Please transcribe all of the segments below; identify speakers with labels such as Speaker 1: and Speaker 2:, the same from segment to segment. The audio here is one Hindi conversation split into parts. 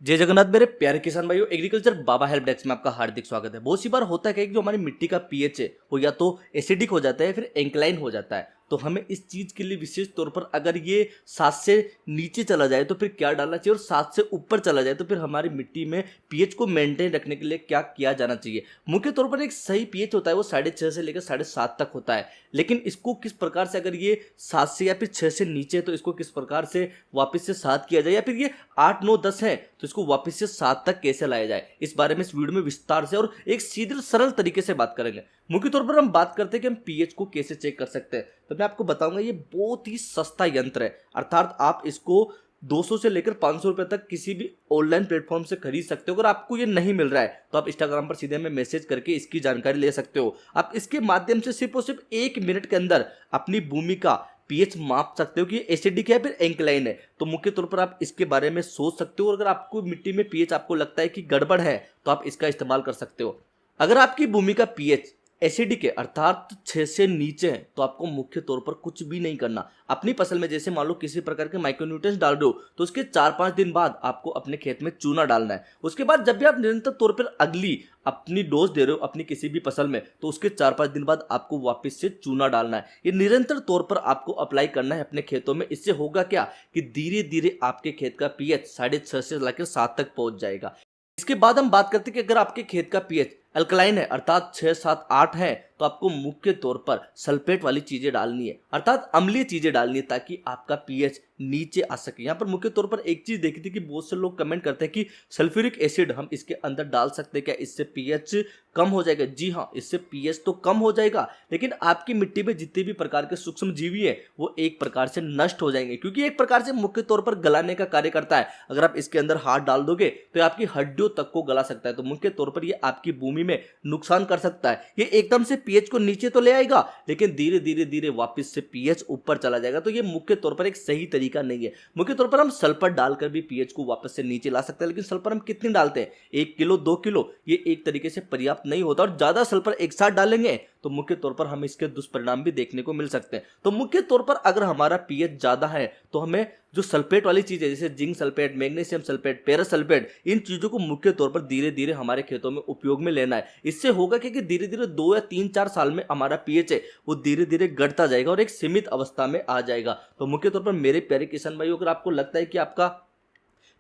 Speaker 1: जय जगन्नाथ मेरे प्यारे किसान भाइयों। एग्रीकल्चर बाबा हेल्प डेस्क में आपका हार्दिक स्वागत है। बहुत सी बार होता है कि जो हमारी मिट्टी का पीएच है वो या तो एसिडिक हो जाता है फिर एंक्लाइन हो जाता है। तो हमें इस चीज के लिए विशेष तौर पर अगर ये 7 से नीचे चला जाए तो फिर क्या डालना चाहिए और 7 से ऊपर चला जाए तो फिर हमारी मिट्टी में पीएच को मेंटेन रखने के लिए क्या किया जाना चाहिए। मुख्य तौर पर एक सही पीएच होता है वो 6.5 से लेकर 7.5 तक होता है, लेकिन इसको किस प्रकार से, अगर ये 7 से या फिर 6 से नीचे है तो इसको किस प्रकार से वापस से 7 किया जाए, या फिर ये 8 9 10 है तो इसको वापस से 7 तक कैसे लाया जाए, इस बारे में इस वीडियो में विस्तार से और एक सीधे सरल तरीके से बात करेंगे। मुख्य तौर पर हम बात करते हैं कि हम पीएच को कैसे चेक कर सकते हैं, तो मैं आपको बताऊंगा ये बहुत ही सस्ता यंत्र है। अर्थात आप इसको 200 से लेकर 500 रुपए तक किसी भी ऑनलाइन प्लेटफॉर्म से खरीद सकते हो। अगर आपको ये नहीं मिल रहा है तो आप इंस्टाग्राम पर सीधे हमें मैसेज करके इसकी जानकारी ले सकते हो। आप इसके माध्यम से सिर्फ और सिर्फ 1 मिनट के अंदर अपनी भूमि का पीएच माप सकते हो कि ये एसिडिक है फिर एंक्लाइन है। तो मुख्य तौर पर आप इसके बारे में सोच सकते हो, और अगर आपको मिट्टी में पीएच आपको लगता है कि गड़बड़ है तो आप इसका इस्तेमाल कर सकते हो। अगर आपकी भूमि का पीएच एसिडिक है अर्थात 6 से नीचे है तो आपको मुख्य तौर पर कुछ भी नहीं करना। अपनी फसल में जैसे मान लो किसी प्रकार के माइक्रोन्यूट्रिएंट्स डाल रहे हो तो उसके 4-5 दिन बाद आपको अपने खेत में चूना डालना है। उसके बाद जब भी आप निरंतर तौर पर अगली अपनी डोज दे रहे हो अपनी किसी भी फसल में तो उसके 4-5 दिन बाद आपको वापस से चूना डालना है। ये निरंतर तौर पर आपको अप्लाई करना है अपने खेतों में। इससे होगा क्या कि धीरे धीरे आपके खेत का पीएच 6.5 से लेकर 7 तक पहुंच जाएगा। इसके बाद हम बात करते हैं कि अगर आपके खेत का पीएच अल्कलाइन है अर्थात 6 7 8 है तो आपको मुख्य तौर पर सल्फेट वाली चीजें डालनी है, अर्थात अम्लीय चीजें डालनी है ताकि आपका पीएच नीचे आ सके। यहाँ पर मुख्य तौर पर एक चीज देखी थी कि बहुत से लोग कमेंट करते हैं कि सल्फ्यूरिक एसिड हम इसके अंदर डाल सकते हैं क्या, इससे पीएच कम हो जाएगा। जी हाँ, इससे पीएच तो कम हो जाएगा, लेकिन आपकी मिट्टी में जितने भी प्रकार के सूक्ष्म जीवी है वो एक प्रकार से नष्ट हो जाएंगे, क्योंकि एक प्रकार से मुख्य तौर पर गलाने का कार्य करता है। अगर आप इसके अंदर हाथ डाल दोगे तो आपकी हड्डियों तक को गला सकता है। तो मुख्य तौर पर ये आपकी भूमि में नुकसान कर सकता है। ये एकदम से पीएच को नीचे तो ले आएगा लेकिन धीरे धीरे धीरे वापस से पीएच ऊपर चला जाएगा। तो ये मुख्य तौर पर एक सही तरीका नहीं है। मुख्य तौर पर हम सल्फर डालकर भी पीएच को वापस से नीचे ला सकते हैं, लेकिन सल्फर हम कितनी डालते हैं, 1 किलो 2 किलो, ये एक तरीके से पर्याप्त नहीं होता। और ज्यादा सल्फर एक साथ डालेंगे तो मुख्य तौर पर हमें इसके दुष्परिणाम भी देखने को मिल सकते हैं। तो मुख्य तौर पर अगर हमारा पीएच ज्यादा है तो हमें जो सल्फेट वाली चीजें जैसे zinc sulphate, magnesium sulphate, पेरस sulphate, इन चीजों को मुख्य तौर पर धीरे धीरे हमारे खेतों में उपयोग में लेना है। इससे होगा कि धीरे धीरे 2 या 3-4 साल में हमारा पीएच है वो धीरे धीरे घटता जाएगा और एक सीमित अवस्था में आ जाएगा। तो मुख्य तौर पर मेरे प्यारे किसान भाइयों, अगर आपको लगता है कि आपका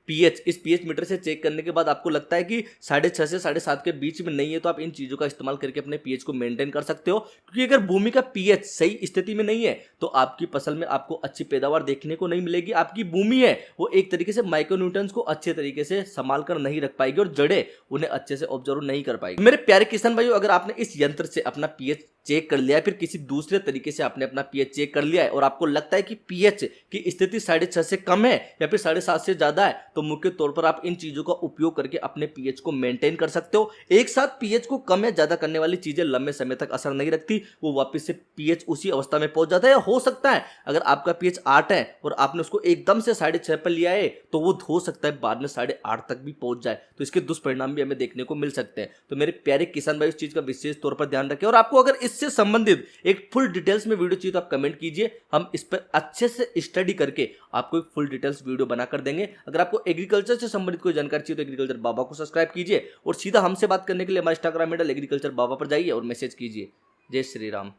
Speaker 1: पीएच इस पीएच मीटर से चेक करने के बाद आपको लगता है कि 6.5 से 7.5 के बीच में नहीं है तो आप इन चीजों का इस्तेमाल करके अपने पीएच को मेंटेन कर सकते हो। क्योंकि अगर भूमि का पीएच सही स्थिति में नहीं है तो आपकी फसल में आपको अच्छी पैदावार देखने को नहीं मिलेगी। आपकी भूमि है वो एक तरीके से माइक्रोन्यूट्रिएंट्स को अच्छे तरीके से संभाल कर नहीं रख पाएगी और जड़ें उन्हें अच्छे से ऑब्जर्व नहीं कर पाएगी। मेरे प्यारे किसान भाइयों, अगर आपने इस यंत्र से अपना पीएच चेक कर लिया है, फिर किसी दूसरे तरीके से आपने अपना पीएच चेक कर लिया है और आपको लगता है कि पीएच की स्थिति 6.5 से कम है या फिर 7.5 से ज्यादा है, तो मुख्य तौर पर आप इन चीजों का उपयोग करके अपने पीएच को मेंटेन कर सकते हो। एक साथ पीएच को कम या ज्यादा करने वाली चीजें लंबे समय तक असर नहीं रखती, वो वापस से पीएच उसी अवस्था में पहुंच जाता है। हो सकता है अगर आपका पीएच 8 है और आपने उसको एकदम से 6.5 पर लिया है तो वो हो सकता है बाद में 8.5 तक भी पहुंच जाए, तो इसके दुष्परिणाम भी हमें देखने को मिल सकते हैं। तो मेरे प्यारे किसान भाई, इस चीज का विशेष तौर पर ध्यान रखें। और आपको अगर इससे संबंधित एक फुल डिटेल्स में वीडियो चाहिए तो आप कमेंट कीजिए, हम इस पर अच्छे से स्टडी करके आपको एक फुल डिटेल्स वीडियो बनाकर देंगे। अगर आपको एग्रीकल्चर से संबंधित कोई जानकारी चाहिए तो एग्रीकल्चर बाबा को सब्सक्राइब कीजिए और सीधा हमसे बात करने के लिए हमारे इंस्टाग्राम हैंडल एग्रीकल्चर बाबा पर जाइए और मैसेज कीजिए। जय श्री राम।